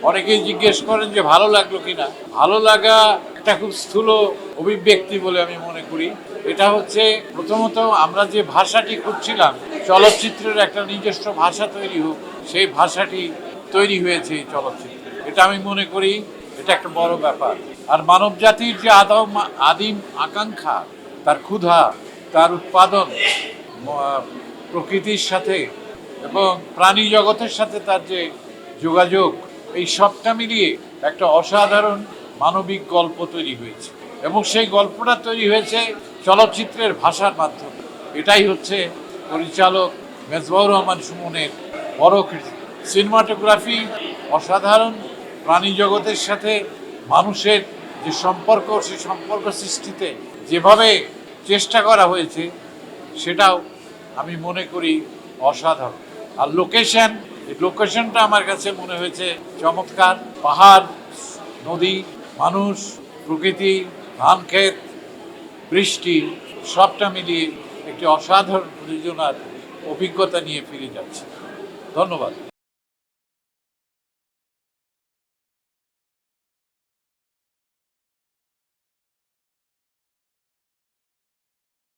অনেকেই জিজ্ঞেস করেন যে ভালো লাগলো কিনা। ভালো লাগা একটা খুব স্থূল অভিব্যক্তি বলে আমি মনে করি। এটা হচ্ছে প্রথমত আমরা যে ভাষাটি খুঁজছিলাম, চলচ্চিত্রের একটা নিজস্ব ভাষা তৈরি হোক, সেই ভাষাটি তৈরি হয়েছে এই চলচ্চিত্রে। এটা আমি মনে করি এটা একটা বড় ব্যাপার। আর মানব জাতির যে আদিম আকাঙ্ক্ষা, তার ক্ষুধা, তার উৎপাদন, প্রকৃতির সাথে এবং প্রাণী জগতের সাথে তার যে যোগাযোগ, এই সবটা মিলিয়ে একটা অসাধারণ মানবিক গল্প তৈরি হয়েছে এবং সেই গল্পটা তৈরি হয়েছে চলচ্চিত্রের ভাষার মাধ্যমে। এটাই হচ্ছে পরিচালক মেজবাহুর রহমান সুমনের বড় কৃতি। সিনেমাটোগ্রাফি অসাধারণ, প্রাণী জগতের সাথে মানুষের যে সম্পর্ক, সেই সম্পর্ক সৃষ্টিতে যেভাবে চেষ্টা করা হয়েছে সেটাও আমি মনে করি অসাধারণ। আর লোকেশনটা আমার কাছে মনে হয়েছে চমৎকার। পাহাড়, নদী, মানুষ, প্রকৃতি, ধান ক্ষেত, বৃষ্টি, সবটা মিলিয়ে একটি অসাধারণ প্রযোজনার অভিজ্ঞতা নিয়ে ফিরে যাচ্ছে। ধন্যবাদ।